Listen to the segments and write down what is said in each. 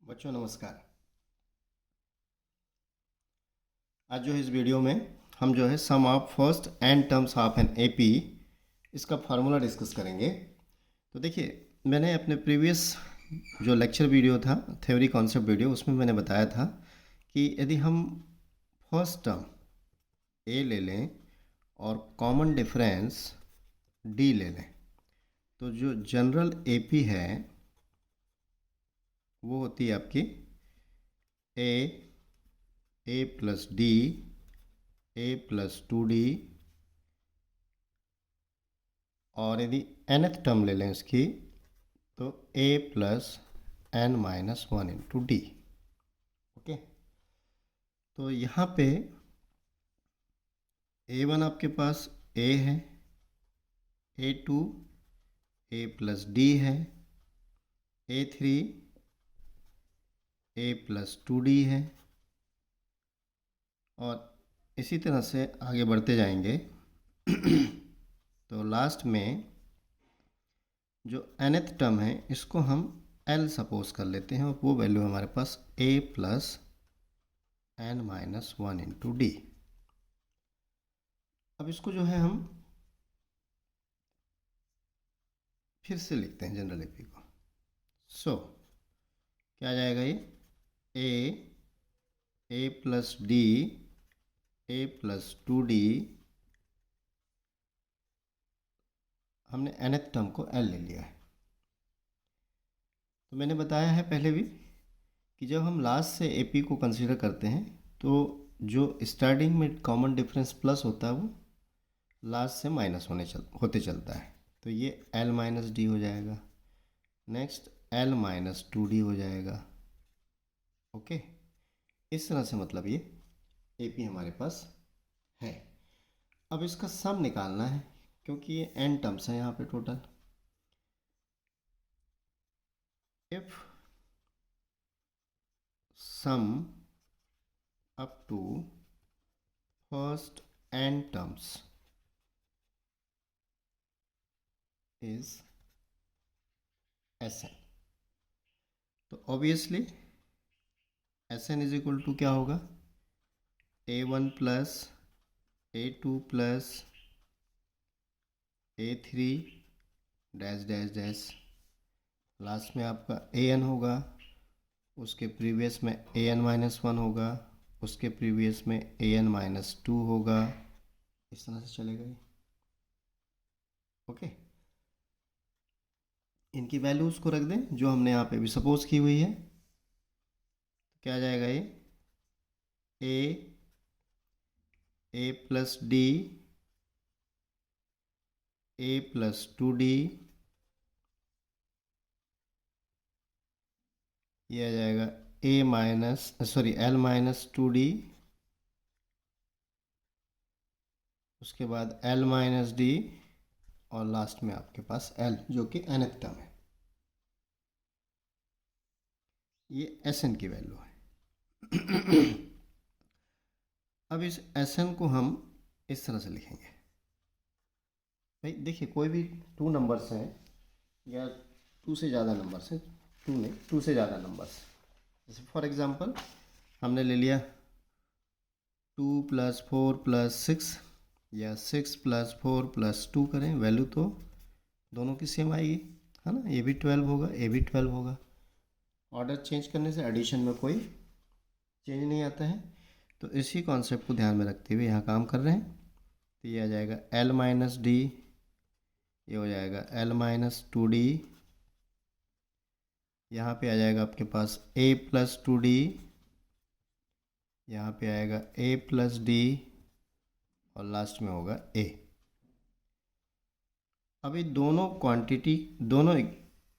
बच्चों नमस्कार। आज जो है इस वीडियो में हम जो है sum of first n terms of an AP इसका फार्मूला डिस्कस करेंगे। तो देखिए, मैंने अपने प्रीवियस जो लेक्चर वीडियो था, थ्योरी कॉन्सेप्ट वीडियो, उसमें मैंने बताया था कि यदि हम फर्स्ट टर्म ए ले लें और कॉमन डिफरेंस डी ले लें तो जो जनरल एपी है वो होती है आपकी a plus d, a plus two d, और यदि nth टर्म ले लें इसकी तो a plus N minus one into d. Okay, तो यहाँ पे a1 आपके पास a है, a2 a प्लस डी है, a3 a plus two D है, और इसी तरह से आगे बढ़ते जाएंगे तो लास्ट में जो nth टर्म है इसको हम l सपोज कर लेते हैं और वो वैल्यू हमारे पास a plus N minus one into d. अब इसको जो है हम फिर से लिखते हैं जनरल एपी को। सो क्या आ जाएगा ये a plus d, a plus two D, हमने nth टर्म को l ले लिया है। तो मैंने बताया है पहले भी कि जब हम लास्ट से एपी को कंसीडर करते हैं तो जो स्टार्टिंग में कॉमन डिफरेंस प्लस होता है वो लास्ट से माइनस होते चलता है। तो ये l माइनस डी हो जाएगा, next l minus two D हो जाएगा। ओके, इस तरह से मतलब ये एपी हमारे पास है। अब इसका सम निकालना है क्योंकि ये n टर्म्स हैं यहाँ पे टोटल। If sum up to first n terms is Sn, तो obviously Sn is equal to क्या होगा, a1 plus a2 plus a3 dash dash dash, last में आपका an होगा, उसके प्रीवियस में an माइनस वन होगा, उसके प्रीवियस में an माइनस टू होगा। इस तरह से चलेगा ये। ओके, इनकी वैल्यूज़ को रख दें जो हमने यहाँ पे भी सपोज की हुई है। तो क्या आ जाएगा ये a plus d, a plus two d, ये आ जाएगा a minus sorry l minus two d, उसके बाद एल माइनस डी, और लास्ट में आपके पास एल जो कि nth टर्म है। ये Sn की वैल्यू है। अब इस Sn को हम इस तरह से लिखेंगे। भाई देखिए, कोई भी टू नंबर्स हैं या टू से ज़्यादा नंबर्स हैं, टू नहीं टू से ज़्यादा नंबर्स, जैसे फॉर एग्जांपल हमने ले लिया 2 प्लस 4 प्लस 6 या 6 प्लस 4 प्लस 2 करें, वैल्यू तो दोनों की सेम आएगी, है ना। ये भी 12 होगा, ये भी 12 होगा। ऑर्डर चेंज करने से एडिशन में कोई चेंज नहीं आता है। तो इसी कॉन्सेप्ट को ध्यान में रखते हुए यहाँ काम कर रहे हैं। तो ये आ जाएगा एल माइनस डी, ये हो जाएगा एल माइनस टू डी, यहाँ पे आ जाएगा आपके पास ए प्लस टू डी, यहाँ पे आएगा ए प्लस डी, और लास्ट में होगा ए। अभी दोनों क्वांटिटी, दोनों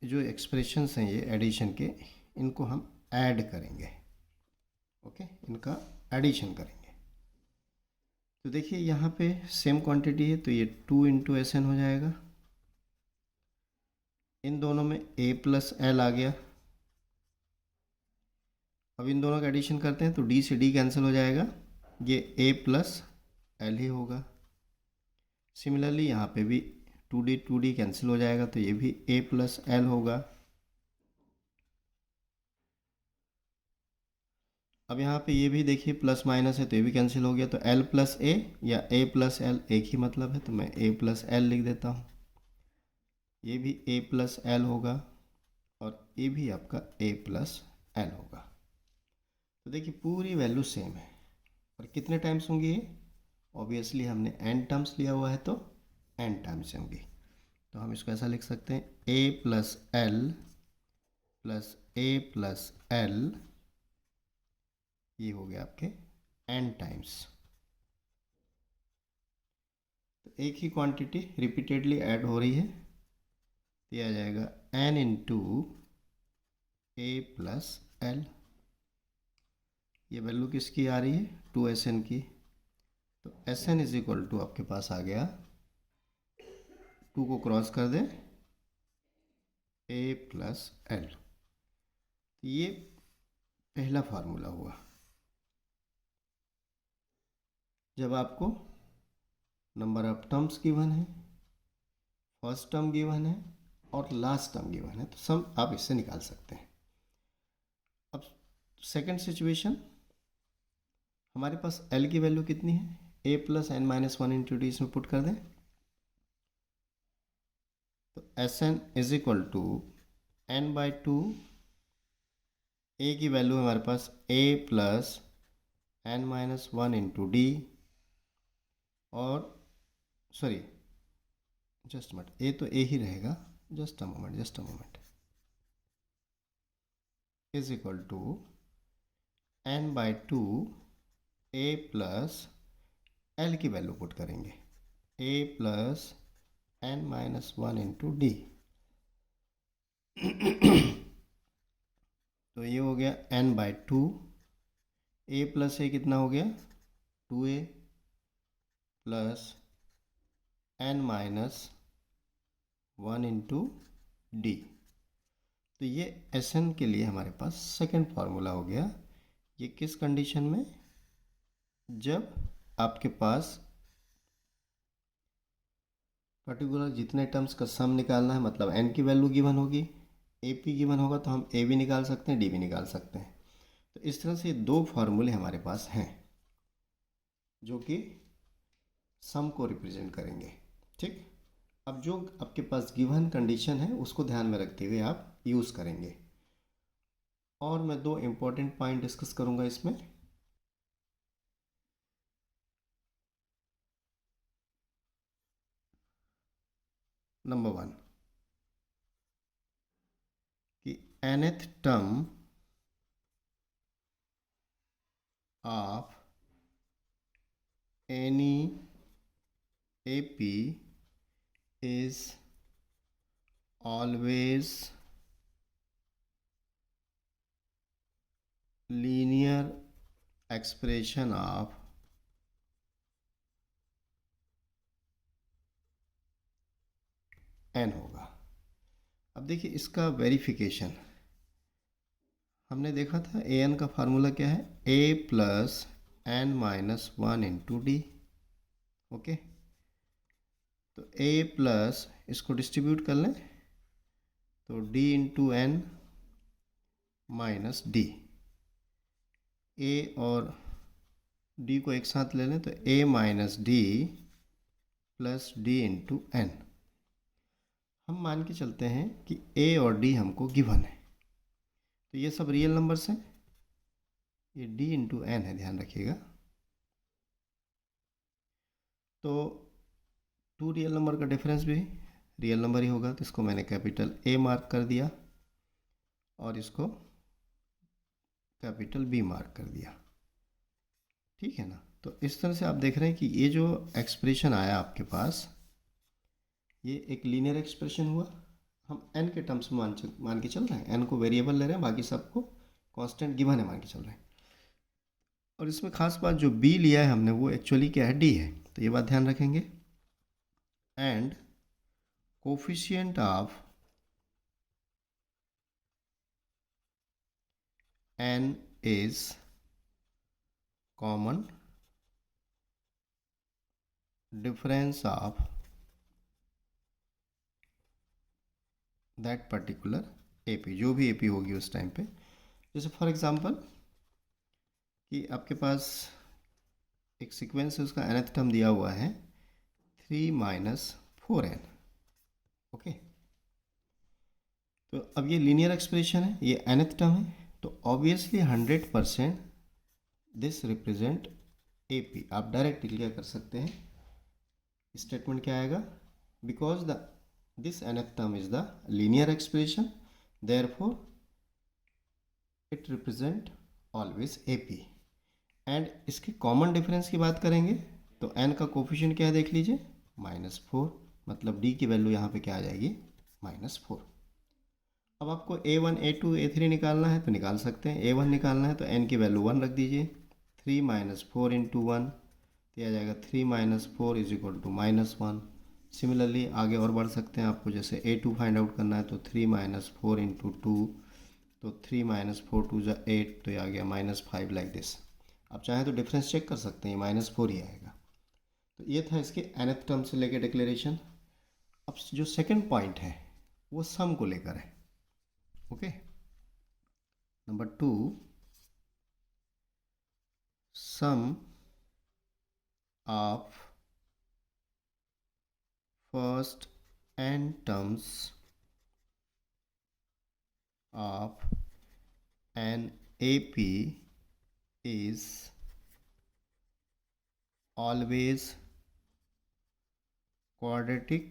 जो एक्सप्रेशंस हैं ये एडिशन के, इनको हम ऐड करेंगे। ओके, इनका एडिशन करेंगे। तो देखिए यहाँ पे सेम क्वांटिटी है तो ये 2 इंटू एस एन हो जाएगा। इन दोनों में a प्लस एल आ गया। अब इन दोनों का एडिशन करते हैं तो d से d कैंसिल हो जाएगा, ये a प्लस एल ही होगा। सिमिलरली यहाँ पे भी 2d कैंसिल हो जाएगा तो ये भी a प्लस एल होगा। अब यहाँ पे ये भी देखिए प्लस माइनस है तो ये भी कैंसिल हो गया, तो एल प्लस ए या ए प्लस एल एक ही मतलब है, तो मैं ए प्लस एल लिख देता हूँ। ये भी ए प्लस एल होगा और ये भी आपका ए प्लस एल होगा। तो देखिए पूरी वैल्यू सेम है, और कितने टाइम्स होंगी ये? ऑब्वियसली हमने एन टर्म्स लिया हुआ है तो एन टाइम्स होंगी। तो हम इसको ऐसा लिख सकते हैं ए प्लस एल प्लस ए प्लस एल, ये हो गया आपके एन टाइम्स। तो एक ही क्वांटिटी रिपीटेडली ऐड हो रही है, तो ये आ जाएगा एन इंटू ए प्लस एल। ये वैल्यू किसकी आ रही है? 2SN की। तो SN इज इक्वल टू आपके पास आ गया, 2 को क्रॉस कर दें, ए प्लस एल। ये पहला फार्मूला हुआ। जब आपको नंबर ऑफ टर्म्स गिवन है, फर्स्ट टर्म गिवन है और लास्ट टर्म गिवन है, तो सम आप इससे निकाल सकते हैं। अब सेकंड सिचुएशन, हमारे पास एल की वैल्यू कितनी है? A plus N minus one into D, इसमें पुट कर दें, तो SN is equal to N by two, A की वैल्यू है हमारे पास A plus N minus one into D, और सॉरी जस्ट मिनट, ए तो ए ही रहेगा, just a moment, is equal to N by two A plus L की value put करेंगे, A plus N minus one into D. तो ये हो गया N by two, A plus A कितना हो गया? 2A plus N minus one into D. तो ये SN के लिए हमारे पास सेकंड फार्मूला हो गया। ये किस कंडीशन में? जब आपके पास पर्टिकुलर जितने टर्म्स का सम निकालना है, मतलब n की वैल्यू गिवन होगी, AP गिवन होगा, तो हम A भी निकाल सकते हैं, D भी निकाल सकते हैं। तो इस तरह से दो फार्मूले हमारे पास हैं जो कि सम को रिप्रेजेंट करेंगे। ठीक, अब जो आपके पास गिवन कंडीशन है उसको ध्यान में रखते हुए आप यूज़ करेंगे। और मैं दो इम्पोर्टेंट पॉइंट डिस्कस करूंगा इसमें। नंबर 1 कि nth term of any AP is always linear expression of n होगा। अब देखिए इसका वेरिफिकेशन, हमने देखा था an का फार्मूला क्या है? a plus N minus one into d. Okay, तो a प्लस इसको डिस्ट्रीब्यूट कर लें तो d into n minus d, a और d को एक साथ ले लें तो a minus d plus d into n. हम मान के चलते हैं कि a और d हमको गिवन है, तो ये सब रियल नंबर्स हैं, ये d इंटू एन है, ध्यान रखिएगा। तो टू रियल नंबर का डिफरेंस भी रियल नंबर ही होगा, तो इसको मैंने कैपिटल A मार्क कर दिया और इसको कैपिटल B मार्क कर दिया। ठीक है ना? तो इस तरह से आप देख रहे हैं कि ये जो एक्सप्रेशन आया आपके पास, ये एक लीनियर एक्सप्रेशन हुआ। हम n के टर्म्स में मान के चल रहे हैं, n को वेरिएबल ले रहे हैं, बाकी सबको कांस्टेंट गिवन है मान के चल रहे हैं। और इसमें खास बात जो b लिया है हमने वो एक्चुअली क्या है? d है, तो ये बात ध्यान रखेंगे। And coefficient of n is common difference of that particular AP, जो भी AP होगी उस टाइम पे। जैसे फॉर एग्जांपल कि आपके पास एक सीक्वेंस है, उसका nth टर्म दिया हुआ है 3 माइनस 4n। ओके, तो अब ये लीनियर एक्सप्रेशन है, ये nth टर्म है, तो ऑब्वियसली 100% दिस रिप्रेजेंट AP। आप डायरेक्टली क्या कर सकते हैं, स्टेटमेंट क्या आएगा, because the this nth term is the linear expression, therefore it represent always AP। And इसके कॉमन डिफरेंस की बात करेंगे तो n का कोफिशिएंट क्या है देख लीजिए, -4, मतलब d की वैल्यू यहाँ पे क्या आ जाएगी, -4। अब आपको A1 A2 A3 निकालना है तो निकाल सकते हैं। A1 निकालना है तो n की वैल्यू 1 रख दीजिए, 3 माइनस 4 इंटू 1 तो आ जाएगा 3 minus 4 is equal to -1। Similarly आगे और बढ़ सकते हैं, आपको जैसे A2 फाइंड आउट करना है तो 3 माइनस 4 इंटू 2, तो 3 माइनस 4 2 ज़ा 8, तो ये आ गया -5 लाइक दिस। आप चाहें तो डिफरेंस चेक कर सकते हैं, -4 ही आएगा। तो ये था इसके nth टर्म से लेकर डिक्लेरेशन। अब जो सेकंड पॉइंट है वो सम को लेकर है। Okay, number 2, sum of first n terms of an AP is always quadratic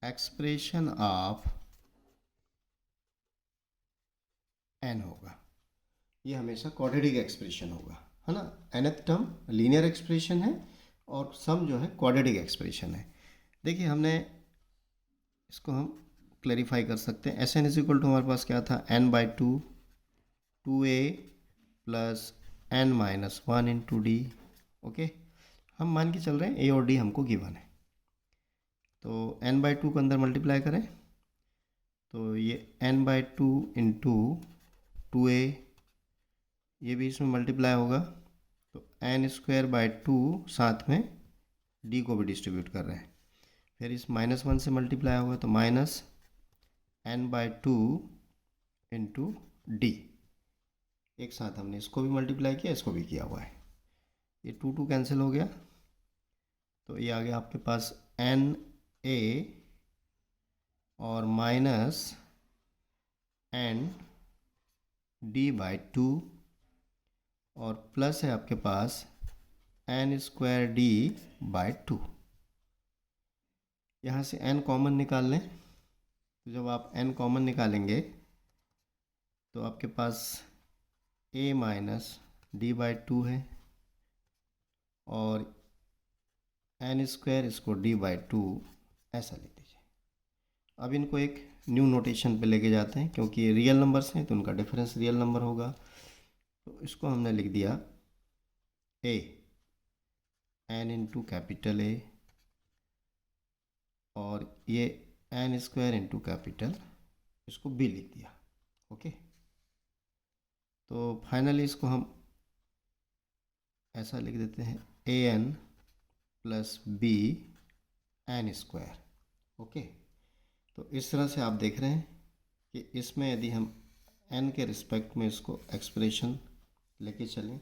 expression of n होगा। ये हमेशा क्वाड्रेटिक एक्सप्रेशन होगा, है ना। nth टर्म लीनियर एक्सप्रेशन है और सम जो है क्वाड्रेटिक एक्सप्रेशन है। देखिए हमने इसको हम क्लैरिफाई कर सकते हैं। Sn इज इक्वल टू हमारे पास क्या था, n/2 2a plus n minus 1 into d. Okay, हम मान के चल रहे हैं a और d हमको गिवन है, तो n/2 को अंदर मल्टीप्लाई करें तो ये n/2 इंटू 2a, ये भी इसमें मल्टीप्लाई होगा, तो n²/2 साथ में d को भी डिस्ट्रीब्यूट कर रहे हैं, फिर इस -1 से मल्टीप्लाई होगा तो -n/2 इंटू डी। एक साथ हमने इसको भी मल्टीप्लाई किया, इसको भी किया हुआ है, ये 2 2 कैंसिल हो गया, तो ये आ गया आपके पास NA और -ND/2 और प्लस है आपके पास n²D/2। यहाँ से n कॉमन निकाल लें, तो जब आप n कॉमन निकालेंगे तो आपके पास a माइनस D/2 है और n² इसको D/2 ऐसा लिख दीजिए। अब इनको एक न्यू नोटेशन पे लेके जाते हैं, क्योंकि ये रियल नंबर्स हैं तो उनका डिफरेंस रियल नंबर होगा, तो इसको हमने लिख दिया a n into capital A और ये n² इंटू कैपिटल, इसको b लिख दिया। ओके, तो फाइनली इसको हम ऐसा लिख देते हैं an plus b n²। Okay, तो इस तरह से आप देख रहे हैं कि इसमें यदि हम n के रिस्पेक्ट में इसको एक्सप्रेशन लेके चलें,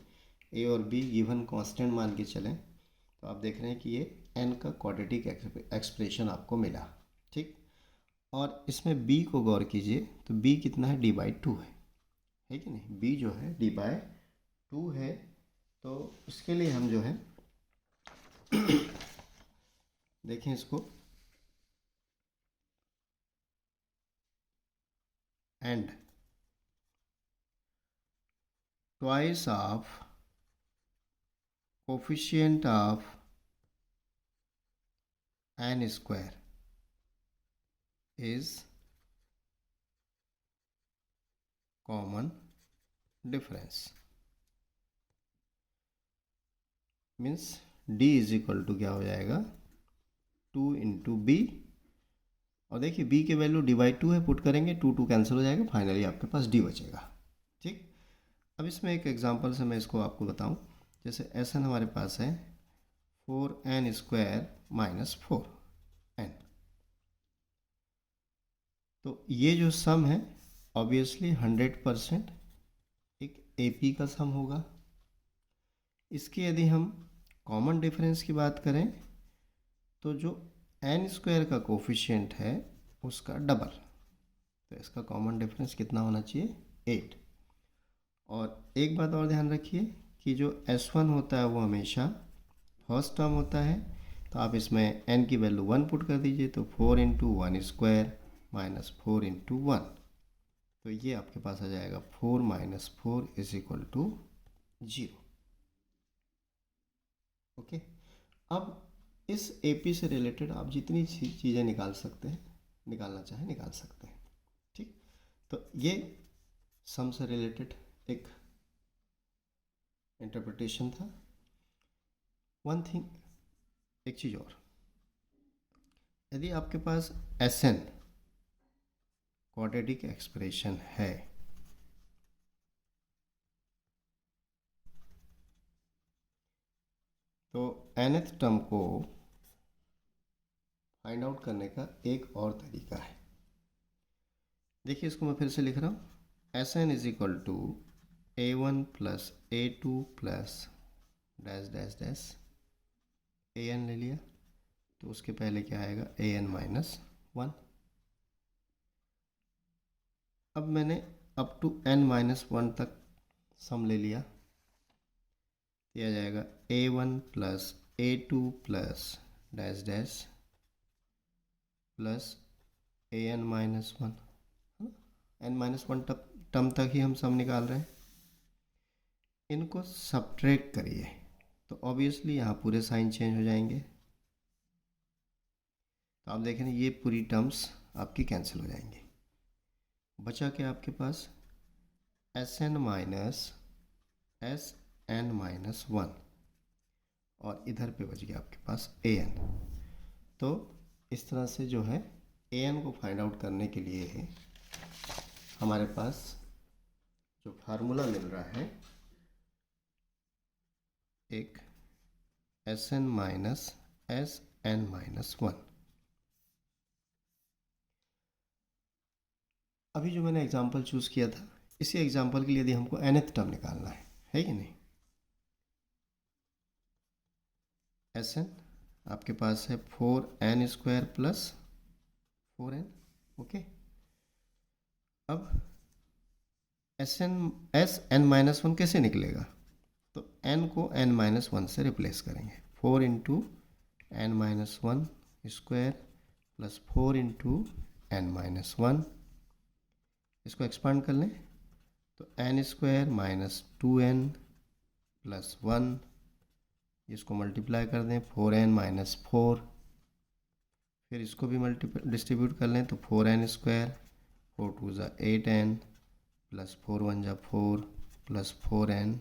a और b गिवन कांस्टेंट मान के चलें, तो आप देख रहे हैं कि ये n का क्वाड्रेटिक एक्सप्रेशन आपको मिला। ठीक, और इसमें b को गौर कीजिए तो b कितना है, D/2 है कि नहीं, b जो है D/2 है, तो इसके लिए हम जो है देखें इसको, and twice of coefficient of n² is common difference, means d is equal to क्या हो जाएगा, 2 इंटू बी, और देखिए b की वैल्यू D/2 है, पुट करेंगे 2 2 कैंसिल हो जाएगा, फाइनली आपके पास d बचेगा। ठीक, अब इसमें एक एग्जांपल से मैं इसको आपको बताऊं, जैसे Sn हमारे पास है 4n² माइनस 4n, तो ये जो सम है ऑब्वियसली 100% एक AP का सम होगा। इसकी यदि हम कॉमन डिफरेंस की बात करें तो जो n स्क्वायर का कोफिशिएंट है उसका डबल, तो इसका कॉमन डिफरेंस कितना होना चाहिए? 8। और एक बात और ध्यान रखिए कि जो S1 होता है वो हमेशा फर्स्ट टर्म होता है, तो आप इसमें n की वैल्यू 1 पुट कर दीजिए, तो 4 into one square minus 4 into one, तो ये आपके पास आ जाएगा 4 minus 4 is equal to 0। Okay, अब इस AP से रिलेटेड आप जितनी चीज़ें निकाल सकते हैं, निकालना चाहें निकाल सकते हैं। ठीक, तो ये सम से रिलेटेड एक इंटरप्रिटेशन था। वन थिंग, एक चीज़ और, यदि आपके पास Sn क्वाड्रेटिक एक्सप्रेशन है तो nth टर्म को फाइंड आउट करने का एक और तरीका है। देखिए, इसको मैं फिर से लिख रहा हूँ, Sn is equal to A1 plus A2 plus dash dash dash An ले लिया, तो उसके पहले क्या आएगा? An minus 1। अब मैंने अप टू n माइनस 1 तक सम ले लिया, यह आ जाएगा A1 plus A2 plus dash dash plus An minus 1, n minus 1 term तक ही हम सम निकाल रहे हैं। इनको सब्ट्रैक्ट करिए तो ऑब्वियसली यहाँ पूरे साइन चेंज हो जाएंगे, तो आप देखें ये पूरी टर्म्स आपकी कैंसिल हो जाएंगी। बचा क्या आपके पास? Sn माइनस Sn माइनस 1, और इधर पे बच गया आपके पास An। तो इस तरह से जो है An को फाइंड आउट करने के लिए हमारे पास जो फार्मूला मिल रहा है, एक Sn माइनस Sn माइनस 1। अभी जो मैंने एग्जांपल चूज़ किया था, इसी एग्जांपल के लिए यदि हमको nth टर्म निकालना है कि नहीं, Sn आपके पास है 4n square plus 4n। Okay, अब Sn माइनस 1 कैसे निकलेगा? तो n को n माइनस 1 से रिप्लेस करेंगे, 4 into n minus 1 square plus 4 into n minus 1। इसको एक्सपांड कर लें तो n square minus 2n plus 1, इसको मल्टीप्लाई कर दें 4n माइनस 4, फिर इसको भी डिस्ट्रीब्यूट कर लें तो 4n स्क्वायर, 4 टू ज़ा 8n प्लस 4 वन ज़ा 4 plus 4n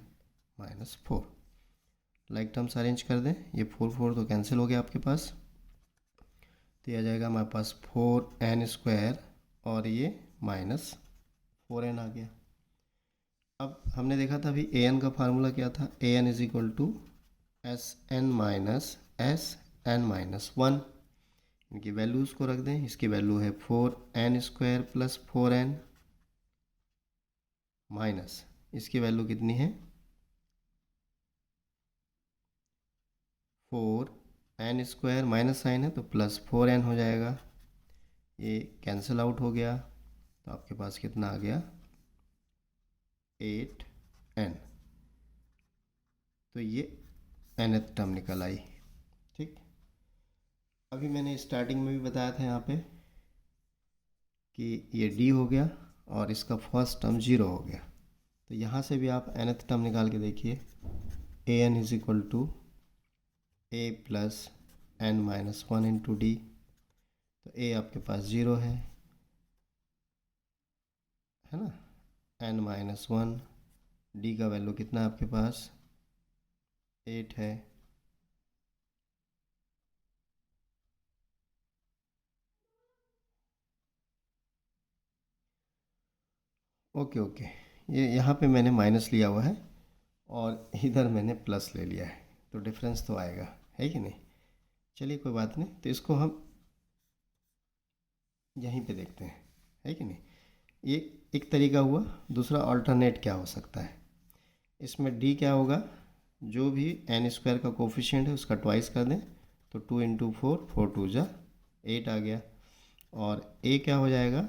minus 4। Like terms arrange कर दें, ये 4 4 तो कैंसिल हो गया आपके पास, तो ये आ जाएगा हमारे पास 4n स्क्वायर और ये माइनस 4n आ गया। अब हमने देखा था अभी an का फार्मूला क्या था? an is equal to Sn minus Sn minus 1। इनकी वैल्यूज़ को रख दें, इसकी वैल्यू है 4n square plus 4n minus इसकी वैल्यू कितनी है? 4n स्क्वायर, माइनस साइन है तो प्लस 4n हो जाएगा, ये कैंसिल आउट हो गया, तो आपके पास कितना आ गया? 8n। तो ये nth टर्म निकल आई। ठीक, अभी मैंने स्टार्टिंग में भी बताया था यहाँ पे कि ये d हो गया और इसका फर्स्ट टर्म 0 हो गया, तो यहाँ से भी आप nth टर्म निकाल के देखिए, an is equal to a plus n minus 1 into D, तो a आपके पास 0 है ना, n माइनस 1, d का वैल्यू कितना है आपके पास? 8 है। ओके ओके, ये यहाँ पे मैंने माइनस लिया हुआ है और इधर मैंने प्लस ले लिया है, तो डिफरेंस तो आएगा, है कि नहीं? चलिए कोई बात नहीं, तो इसको हम यहीं पे देखते हैं, है कि नहीं? ये एक तरीका हुआ। दूसरा अल्टरनेट क्या हो सकता है? इसमें डी क्या होगा, जो भी एन स्क्वायर का कोफिशिएंट है उसका ट्वाइस कर दें, तो 2 इंटू 4, 4 टू जा 8 आ गया। और ए क्या हो जाएगा,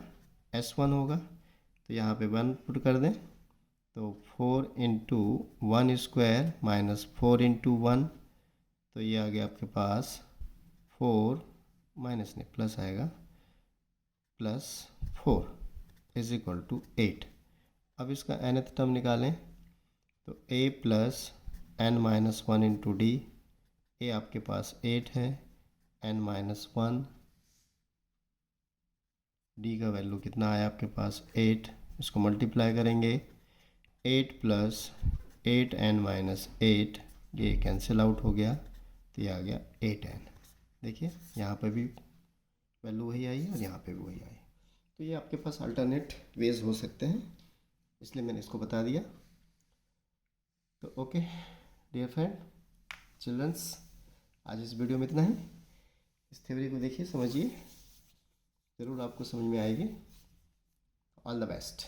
S1 होगा, तो यहाँ पे 1 पुट कर दें, तो 4 इंटू 1 स्क्वायर माइनस 4 इंटू 1, तो ये आ गया आपके पास 4 माइनस नहीं प्लस आएगा, प्लस 4 इज इक्वल टू 8। अब इसका nth टर्म निकालें, तो a plus n minus 1 into D, A आपके पास 8 है, n माइनस 1, डी का वैल्यू कितना आया आपके पास 8, इसको मल्टीप्लाई करेंगे, 8 प्लस 8n माइनस 8, ये कैंसिल आउट हो गया, तो ये आ गया 8n। देखिए यहाँ पे भी वैल्यू वही आई और यहाँ पे भी वही आई। तो ये आपके पास अल्टरनेट वेज हो सकते हैं, इसलिए मैंने इसको बता दिया। तो ओके डियर फ्रेंड चिल्ड्रंस, आज इस वीडियो में इतना ही। इस थ्योरी को देखिए, समझिए, ज़रूर आपको समझ में आएगी। All the best.